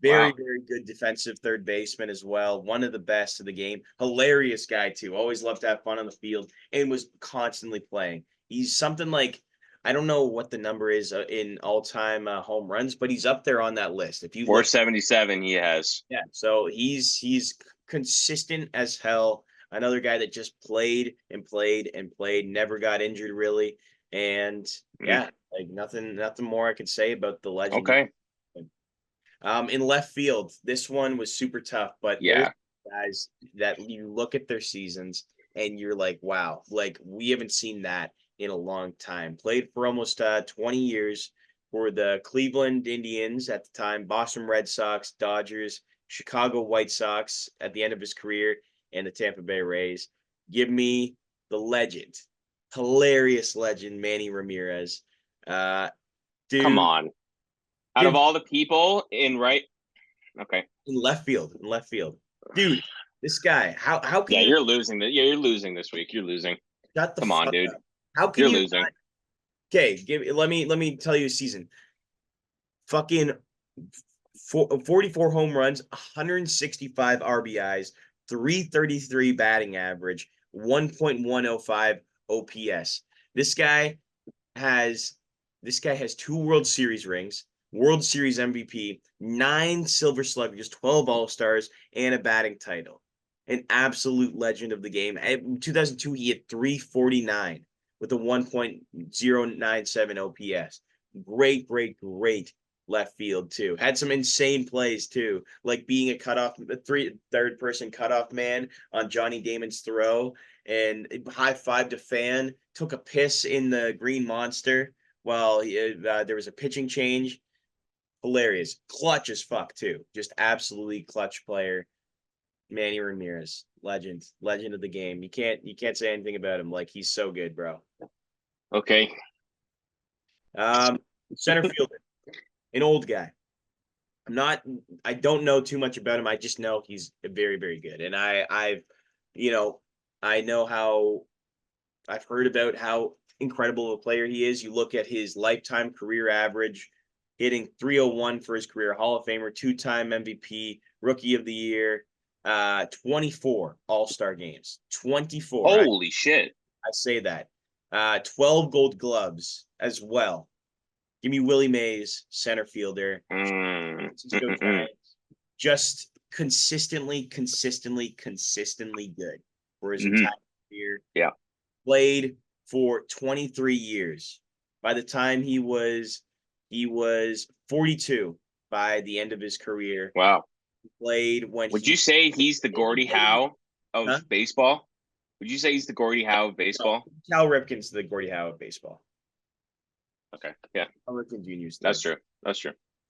Very, Wow. very good defensive third baseman as well. One of the best of the game. Hilarious guy too. Always loved to have fun on the field and was constantly playing. He's something like, I don't know what the number is in all-time home runs, but he's up there on that list. If you look, 477 he has. yeah. So he's consistent as hell. Another guy that just played and played and played, never got injured really, and Mm. yeah, like nothing more I could say about the legend. Okay. In left field, this one was super tough, but there's Yeah. guys that you look at their seasons and you're like, wow, like we haven't seen that in a long time. Played for almost 20 years for the Cleveland Indians at the time, Boston Red Sox, Dodgers, Chicago White Sox at the end of his career, and the Tampa Bay Rays. Give me the legend, hilarious legend, Manny Ramirez. Uh, Come dude, on. Out of give all the people in right. Okay. in left field. Dude, this guy, how can Yeah, you you're losing this week. You're losing. shut the Come on, fuck dude. up? How can You're you losing. okay, let me tell you a season. Fucking 44 home runs, 165 RBIs, 333 batting average, 1.105 OPS. This guy has this guy has two World Series rings, World Series MVP, 9 Silver Sluggers, 12 All-Stars, and a batting title. An absolute legend of the game. In 2002, he had 349 with a 1.097 OPS. Great, great, great left field too. Had some insane plays too, like being a third person cutoff man on Johnny Damon's throw and high five to fan. Took a piss in the Green Monster while there was a pitching change. Hilarious, clutch as fuck too. Just absolutely clutch player. Manny Ramirez, legend of the game. You can't say anything about him. Like he's so good, bro. Okay. Center fielder, an old guy. I don't know too much about him. I just know he's very, very good. And you know, I know I've heard about how incredible a player he is. You look at his lifetime career average, hitting 301 for his career, Hall of Famer, 2-time MVP, Rookie of the Year, 24 All-Star games, 24. Holy shit. I say that. 12 Gold Gloves as well. Give me Willie Mays, center fielder. Just consistently good for his entire career. Yeah. Played for 23 years. By the time he was 42 by the end of his career. Wow. Played when Would you say he's the Gordie Howe of baseball? Would you say he's the Gordie Howe of baseball? Cal Ripken's the Gordie Howe of baseball. Okay. Yeah. Cal Ripken Jr. That's true.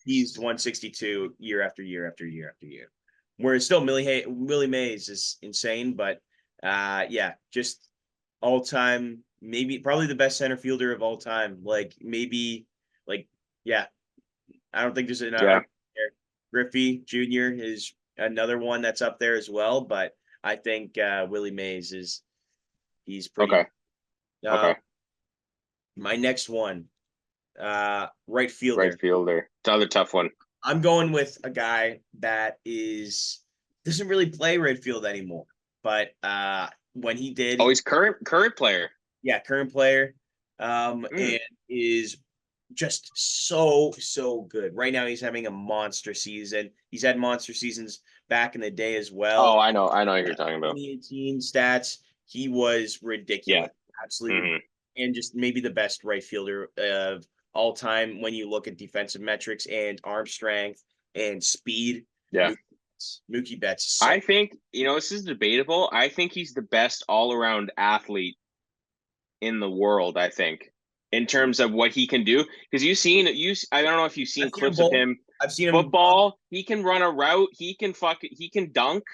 He's 162 year after year after year after year. Whereas still Willie Mays is insane, but yeah, just all time, probably the best center fielder of all time. Yeah, I don't think there's another. Griffey Jr. is another one that's up there as well, but I think Willie Mays he's pretty okay. My next one, right fielder. Right fielder. It's another tough one. I'm going with a guy that doesn't really play right field anymore, but when he did, he's current player. Yeah, current player, and is just so good. Right now, he's having a monster season. He's had monster seasons back in the day as well. Oh, I know what you're talking about. 2018 stats, he was ridiculous. Yeah. Absolutely. And just maybe the best right fielder of all time when you look at defensive metrics and arm strength and speed. Yeah. Mookie Betts. I think, this is debatable. I think he's the best all-around athlete in the world, I think, in terms of what he can do. Because I don't know if you've seen clips of him. I've seen him football. He can run a route. He can dunk.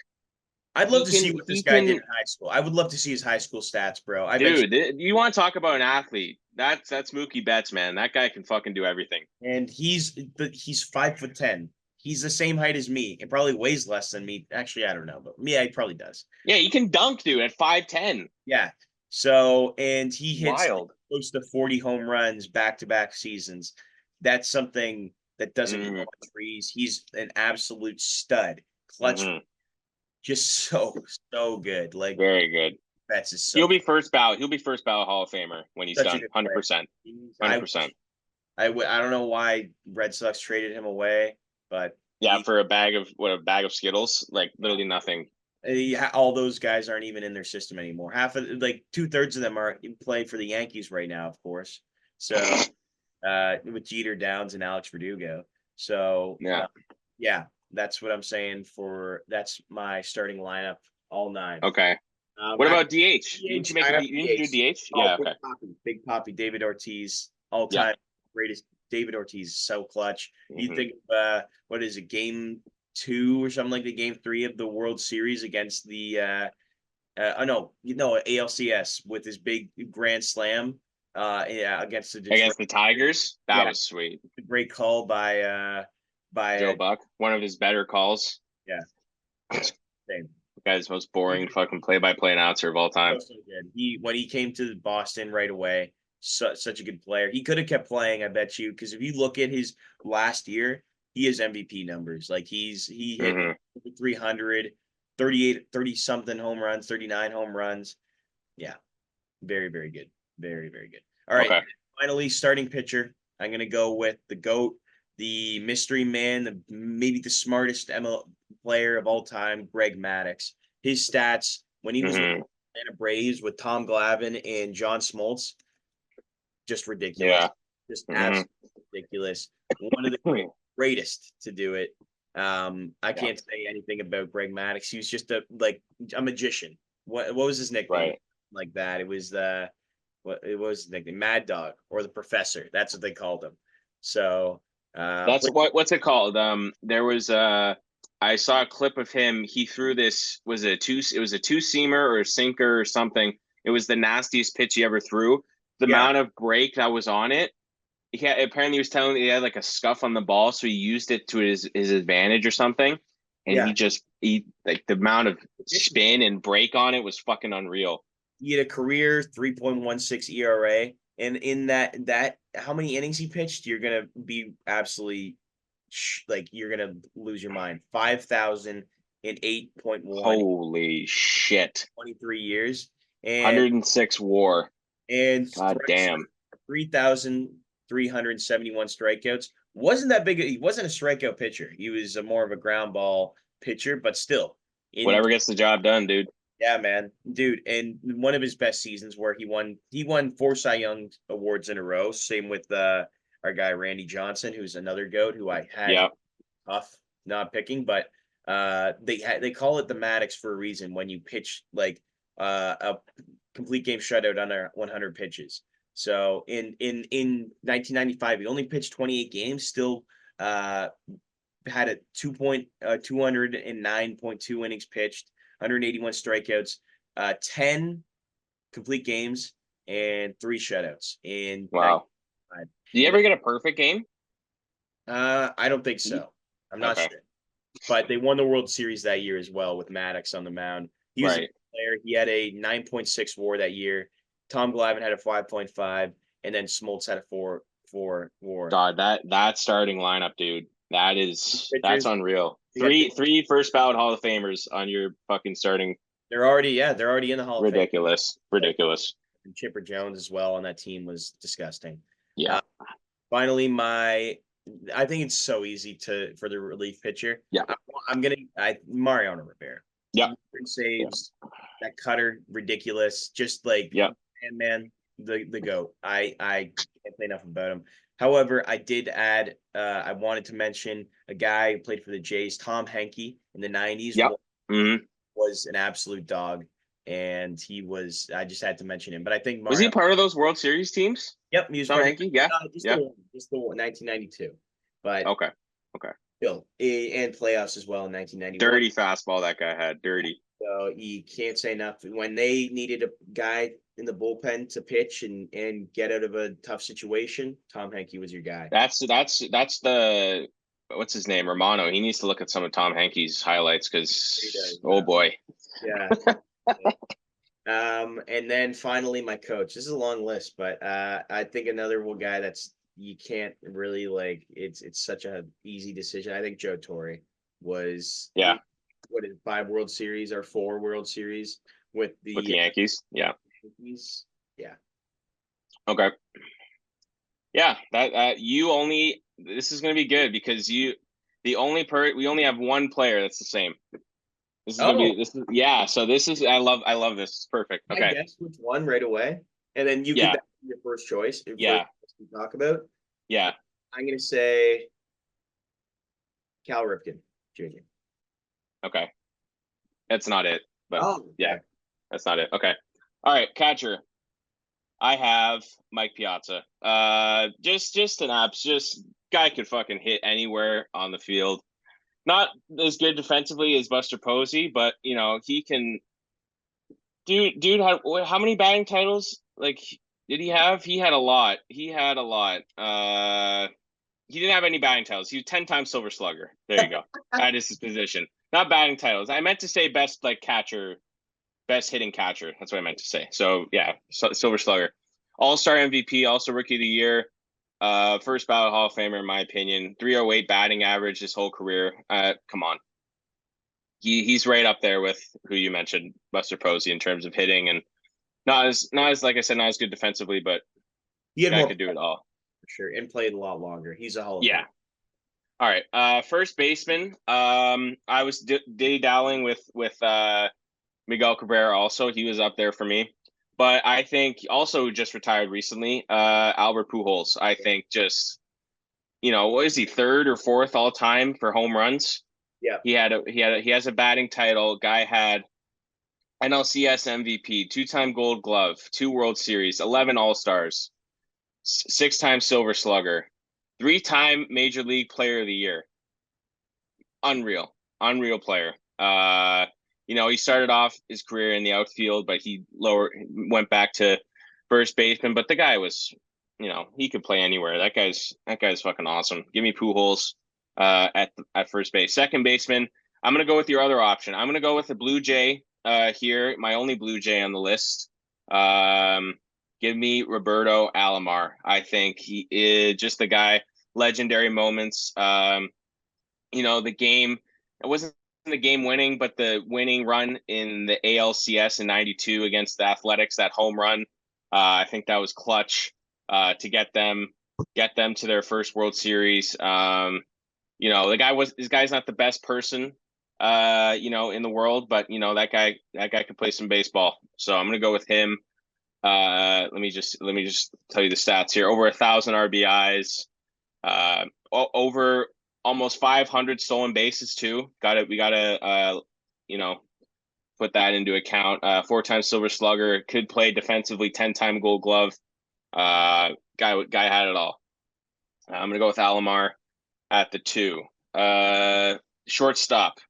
I'd love to see what this guy did in high school. I would love to see his high school stats, bro. You want to talk about an athlete? That's Mookie Betts, man. That guy can fucking do everything. And he's 5'10". He's the same height as me. It probably weighs less than me. Actually, I don't know, but he probably does. Yeah, he can dunk, dude, at 5'10". Yeah. So, and he hits close to 40 home runs back-to-back seasons. That's something that doesn't grow on trees. He's an absolute stud. Clutch. Just so good. Like very good. Betts is so. He'll be first ballot Hall of Famer when he's done. 100%. 100%. I don't know why Red Sox traded him away, but for a bag of Skittles, like literally nothing. All those guys aren't even in their system anymore. 2/3 of them are playing for the Yankees right now, of course. So with Jeter, Downs, and Alex Verdugo. So yeah. That's what I'm saying that's my starting lineup, all 9. Okay. What about DH? Did you do DH? Yeah, okay. Big Poppy, David Ortiz, all-time greatest. David Ortiz is so clutch. You think what is it, game 2 or something like the game 3 of the World Series against the ALCS with his big grand slam against the Tigers. That was sweet. A great call by Joe Buck, one of his better calls. Yeah. Same. The guy's most boring fucking play-by-play announcer of all time. So good. When he came to Boston right away, such a good player. He could have kept playing, I bet you, because if you look at his last year, he has MVP numbers. Like he hit 300, 30 something home runs, 39 home runs. Yeah. Very, very good. Very, very good. All right. Okay. Finally, starting pitcher. I'm going to go with the GOAT, the mystery man, maybe the smartest ML player of all time, Greg Maddux. His stats when he was with the Atlanta Braves with Tom Glavine and John Smoltz, just ridiculous. Yeah. Just absolutely ridiculous. One of the greatest to do it. I Yeah. can't say anything about Greg Maddux. He was just a magician. What was his nickname? Right. Like that. It was what it was his nickname, Mad Dog or the Professor. That's what they called him. So That's what's it called? There was I saw a clip of him. He threw this, was it was a two-seamer or a sinker or something. It was the nastiest pitch he ever threw. The yeah, amount of break that was on it. Apparently he was telling me he had like a scuff on the ball, so he used it to his advantage or something. And yeah. he like the amount of spin and break on it was fucking unreal. He had a career 3.16 ERA. And in that how many innings he pitched, you're gonna be absolutely like you're gonna lose your mind. 5,008.1 Holy shit. 23 years. And 106 WAR. and God damn. 3,371 strikeouts. Wasn't that big? He wasn't a strikeout pitcher. He was a more of a ground ball pitcher, but still, in Whatever gets the job done, dude. yeah, man, dude. And one of his best seasons where he won 4 Cy Young awards in a row. Same with our guy Randy Johnson, who's another goat who I had Yeah. tough not picking, but they call it the Maddox for a reason when you pitch like a complete game shutout under 100 pitches. So in 1995, he only pitched 28 games, still had a 209.2 innings pitched, 181 strikeouts, 10 complete games, and 3 shutouts in Wow. 95. Do you And ever get a perfect game? I don't think so. I'm not Okay. sure. But they won the World Series that year as well with Maddox on the mound. He was a Right. player. He had a 9.6 WAR that year. Tom Glavine had a 5.5, and then Smoltz had a 4 WAR. God, that starting lineup, dude. That's Pitchers, unreal. they got Three first ballot Hall of Famers on your fucking starting. they're already in the Hall of Fame. Ridiculous. Ridiculous. And Chipper Jones as well on that team was disgusting. Yeah. Finally, I think it's so easy for the relief pitcher. Yeah. I'm gonna Mariano Rivera. Yeah. Saves that cutter ridiculous. Just like Yeah. man, the goat. I can't say enough about him. However, I did add. I wanted to mention a guy who played for the Jays, Tom Henke, in the '90s. Yeah. Mm-hmm. Was an absolute dog, and I just had to mention him. But I think Was Mario. he part of those World Series teams? Yep, he was Tom part Henke? Yeah. just Yeah. just the one, 1992. But Okay. Okay. still, and playoffs as well in 1991. Dirty fastball that guy had. Dirty. So you can't say enough. When they needed a guy in the bullpen to pitch and get out of a tough situation, Tom Henke was your guy. That's the what's his name? Romano. He needs to look at some of Tom Henke's highlights because oh boy. Yeah. And then finally my coach. This is a long list, but I think another guy that's you can't really like it's such a easy decision. I think Joe Torre was Yeah. What is 5 World Series or 4 World Series with the Yankees? Yeah. Yankees. Yeah. Okay. Yeah, that you only this is going to be good because we only have one player that's the same. This is gonna be yeah. So I love this. It's perfect. I Okay. guess which one right away, and then you Yeah. could your first choice. Yeah. To talk about. Yeah. I'm gonna say Cal Ripken Jr. Okay. That's not it, but yeah, okay. that's not it. Okay. All right, catcher. I have Mike Piazza. Just an abs. Just guy could fucking hit anywhere on the field. Not as good defensively as Buster Posey, but he can. Dude had how many batting titles? Like, did he have? He had a lot. He had a lot. He didn't have any batting titles. He was 10 times Silver Slugger. There you go. That is his position. Not batting titles. I meant to say best catcher, best hitting catcher. That's what I meant to say. So yeah, Silver Slugger, All-Star MVP, also Rookie of the Year, first ballot Hall of Famer in my opinion. 308 batting average his whole career. Come on. He's right up there with who you mentioned, Buster Posey, in terms of hitting, and not as like I said, not as good defensively, but he had guy more could do it all. for sure and played a lot longer. He's a Hall of Yeah. Famer. All right. First baseman. I was dilly-dallying with Miguel Cabrera. Also, he was up there for me. But I think also just retired recently. Albert Pujols. I think just what is he, third or fourth all time for home runs? Yeah. He has a batting title. Guy had NLCS MVP, 2-time Gold Glove, 2 World Series, 11 All Stars, 6-time Silver Slugger, 3-time Major League Player of the Year. Unreal player. He started off his career in the outfield, but he went back to first baseman. But the guy was, he could play anywhere. That guy's fucking awesome. Give me Pujols at first base. Second baseman, I'm gonna go with your other option. I'm gonna go with the Blue Jay here, my only Blue Jay on the list. Give me Roberto Alomar. I think he is just the guy. Legendary moments. The game, it wasn't the game winning, but the winning run in the ALCS in '92 against the Athletics, that home run. I think that was clutch to get them to their first World Series. This guy's not the best person, in the world, but that guy could play some baseball. So I'm gonna go with him. Let me just tell you the stats here. Over 1,000 RBIs, over almost 500 stolen bases too. We gotta put that into account. 4-time Silver Slugger, could play defensively, 10-time Gold Glove. Guy had it all. I'm gonna go with Alomar at the 2. Shortstop.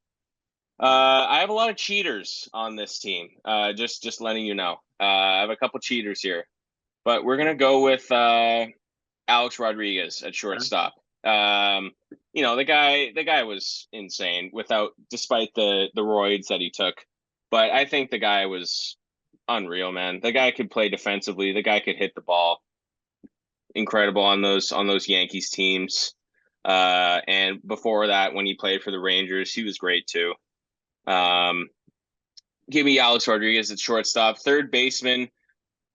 I have a lot of cheaters on this team. Just letting you know. I have a couple cheaters here, but we're gonna go with Alex Rodriguez at shortstop. The guy was insane despite the roids that he took. But I think the guy was unreal, man. The guy could play defensively. The guy could hit the ball. Incredible on those Yankees teams. And before that, when he played for the Rangers, he was great too. Give me Alex Rodriguez at shortstop. Third baseman.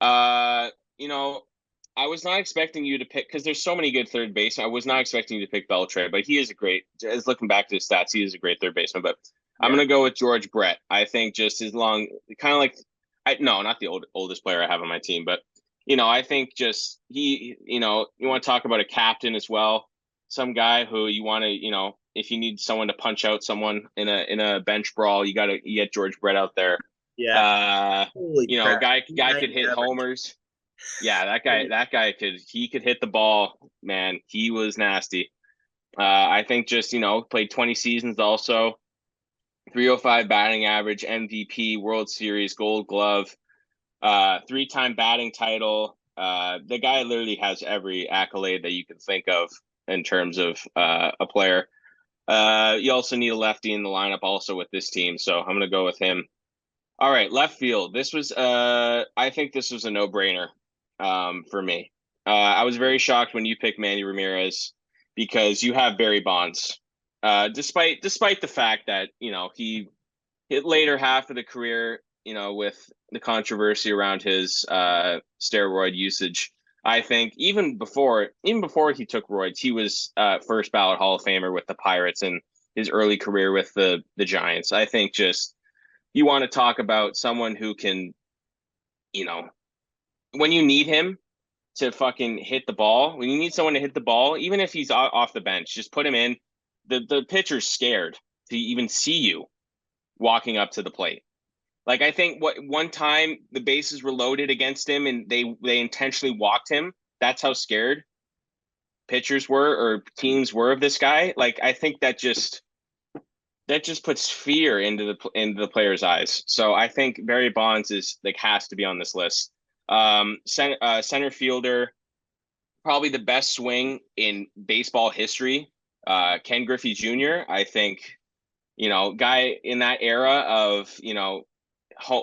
I was not expecting you to pick, because there's so many good third basemen. I was not expecting you to pick Beltre, but he is as looking back to his stats, he is a great third baseman. But I'm going to go with George Brett. I think just his long, kind of like, no, not the oldest player I have on my team, but, I think just you want to talk about a captain as well. Some guy who you want to, if you need someone to punch out someone in a bench brawl, you get George Brett out there. Yeah. Holy crap. Guy could hit homers. Yeah, that guy could hit the ball, man. He was nasty. I think just, played 20 seasons also. 305 batting average, MVP, World Series, Gold Glove, 3-time batting title. The guy literally has every accolade that you can think of in terms of a player. You also need a lefty in the lineup also with this team, so I'm going to go with him. All right, left field. This was I think this was a no-brainer for me. I was very shocked when you picked Manny Ramirez because you have Barry Bonds. Despite the fact that, he hit later half of the career, with the controversy around his steroid usage. I think even before he took roids, he was first ballot Hall of Famer with the Pirates and his early career with the Giants. I think just, you want to talk about someone who can, when you need him to fucking hit the ball, when you need someone to hit the ball, even if he's off the bench, just put him in. The pitcher's scared to even see you walking up to the plate. Like, I think one time the bases were loaded against him and they intentionally walked him. That's how scared pitchers were or teams were of this guy. Like, I think that just puts fear into the player's eyes. So I think Barry Bonds has to be on this list. Center fielder, probably the best swing in baseball history. Ken Griffey Jr. I think, guy in that era of,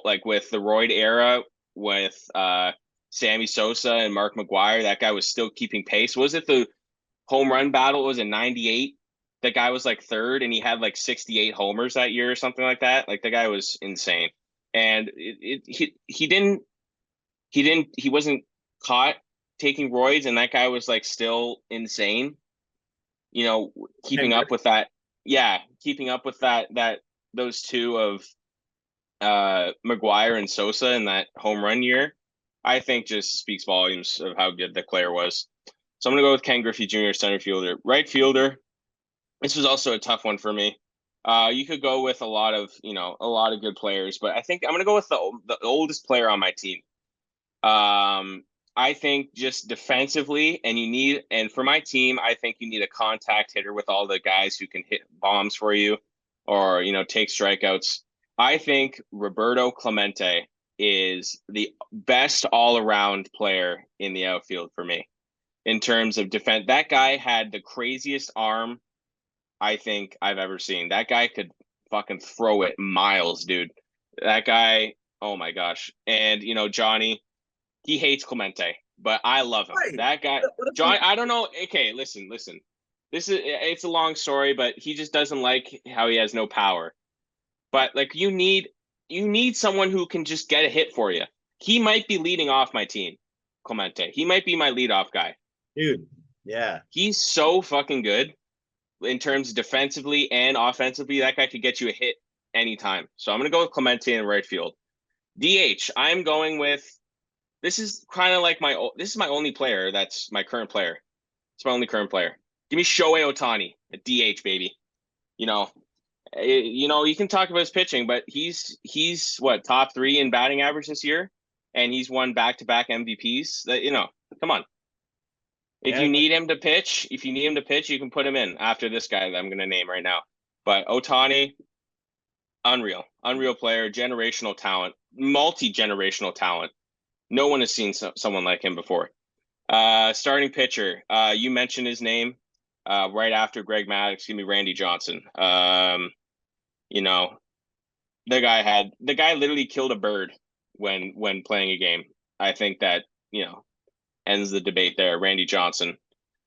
like with the roid era with Sammy Sosa and Mark McGwire, that guy was still keeping pace. Was it the home run battle? Was in '98? That guy was like third and he had like 68 homers that year or something like that. Like, the guy was insane. And he wasn't caught taking roids, and that guy was like still insane. Keeping up with that. Yeah, keeping up with that those two of McGwire and Sosa in that home run year, I think just speaks volumes of how good the player was. So I'm gonna go with Ken Griffey Jr. center fielder. Right fielder. This was also a tough one for me. You could go with a lot of good players, but I think I'm gonna go with the oldest player on my team. Um, I think just defensively, and for my team, I think you need a contact hitter with all the guys who can hit bombs for you, or take strikeouts. I think Roberto Clemente is the best all around player in the outfield for me in terms of defense. That guy had the craziest arm I think I've ever seen. That guy could fucking throw it miles, dude. That guy, oh my gosh. And Johnny, he hates Clemente, but I love him. Right. That guy, What if John, I don't know. Okay, listen. It's a long story, but he just doesn't like how he has no power. But like you need someone who can just get a hit for you. He might be leading off my team, Clemente. He might be my leadoff guy. dude? Yeah. He's so fucking good in terms of defensively and offensively. That guy could get you a hit anytime. So I'm gonna go with Clemente in right field. DH, I'm going with this is kind of like this is my only player that's my current player. It's my only current player. Give me Shohei Ohtani at DH, baby. You know, you can talk about his pitching, but he's what, top 3 in batting average this year, and he's won back-to-back MVPs. Come on. If Yeah. you need him to pitch, you can put him in after this guy that I'm going to name right now. But Ohtani, unreal player, generational talent, multi-generational talent. No one has seen someone like him before. Starting pitcher, you mentioned his name right after Greg Maddux. Give me Randy Johnson. You know, the guy literally killed a bird when playing a game. I think that ends the debate there. Randy Johnson,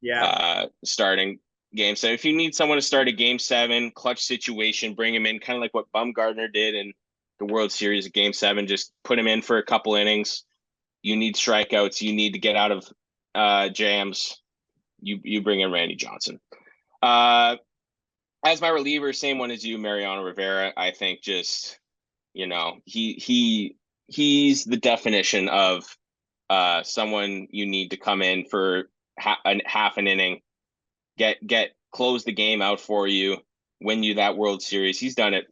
Yeah. starting game 7. If you need someone to start a game 7 clutch situation, bring him in, kind of like what Bumgarner did in the World Series of Game 7. Just put him in for a couple innings. You need strikeouts. You need to get out of jams. You bring in Randy Johnson. As my reliever, same one as you, Mariano Rivera. I think just he's the definition of someone you need to come in for half an inning, get close the game out for you, win you that World Series. He's done it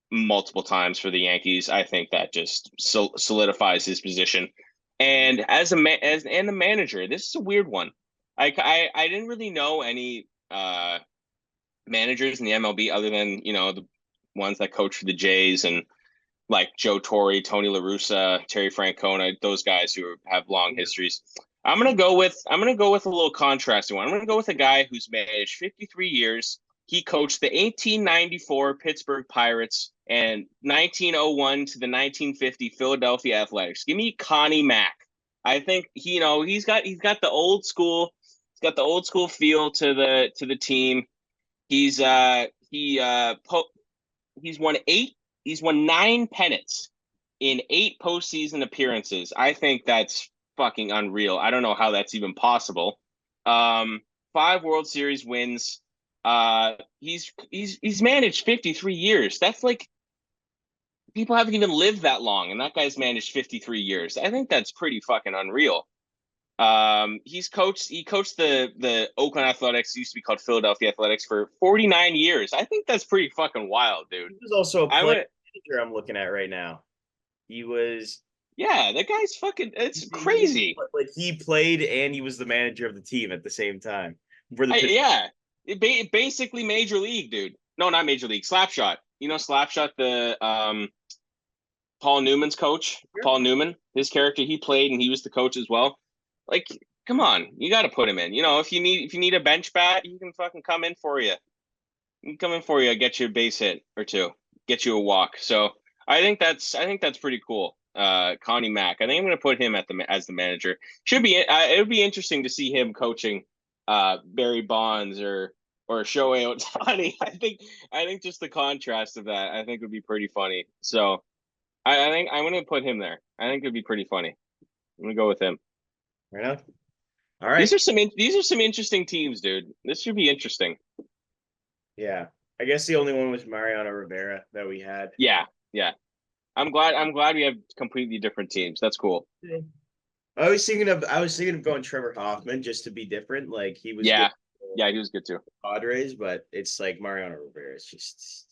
multiple times for the Yankees. I think that just solidifies his position. And as the manager, this is a weird one. I didn't really know any managers in the MLB other than the ones that coach for the Jays and like Joe Torre, Tony La Russa, Terry Francona, those guys who have long histories. I'm gonna go with a little contrasting one. I'm gonna go with a guy who's managed 53 years. He coached the 1894 Pittsburgh Pirates and 1901 to the 1950 Philadelphia Athletics. Give me Connie Mack. I think he's got the old school. He's got the old school feel to the team. He's he's won 8. He's won 9 pennants in 8 postseason appearances. I think that's fucking unreal. I don't know how that's even possible. 5 World Series wins. He's managed 53 years. That's like people haven't even lived that long, and that guy's managed 53 years. I think that's pretty fucking unreal. He coached the Oakland Athletics, used to be called Philadelphia Athletics, for 49 years. I think that's pretty fucking wild, dude. He was also a I player would manager I'm looking at right now. He was Yeah, that guy's fucking. It's crazy. like he played and he was the manager of the team at the same time for the Yeah, basically Major League, dude. No, not Major League. Slapshot. Slapshot, the Paul Newman's coach. Paul Newman, his character, he played and he was the coach as well. Like, come on, you got to put him in. If you need a bench bat, he can fucking come in for you. He can come in for you, get you a base hit or two, get you a walk. So I think that's pretty cool. Connie Mack. I think I'm going to put him as the manager. Should be it would be interesting to see him coaching Barry Bonds or Shohei Ohtani. I think just the contrast of that I think would be pretty funny. So I think I'm going to put him there. I think it'd be pretty funny. I'm going to go with him. Right on. All right. These are some interesting teams, dude. This should be interesting. Yeah. I guess the only one was Mariano Rivera that we had. Yeah, yeah. I'm glad we have completely different teams. That's cool. I was thinking of going Trevor Hoffman just to be different. Like he was good Yeah, for yeah, he was good too. Padres, but it's like Mariano Rivera. It's just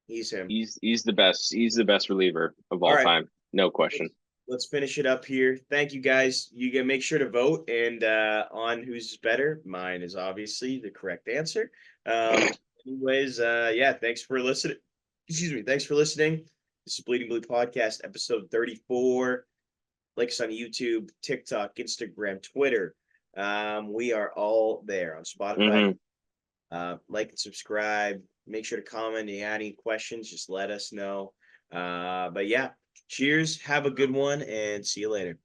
he's him. He's the best. He's the best reliever of All all right, time, no question. let's finish it up here. Thank you guys. You can make sure to vote and on who's better. Mine is obviously the correct answer. Anyways, yeah, thanks for listening. Excuse me. Thanks for listening. This is Bleeding Blue Podcast, episode 34. Like us on YouTube, TikTok, Instagram, Twitter. We are all there on Spotify. Hmm. Like and subscribe. Make sure to comment. If you had any questions, just let us know. But yeah, cheers. Have a good one and see you later.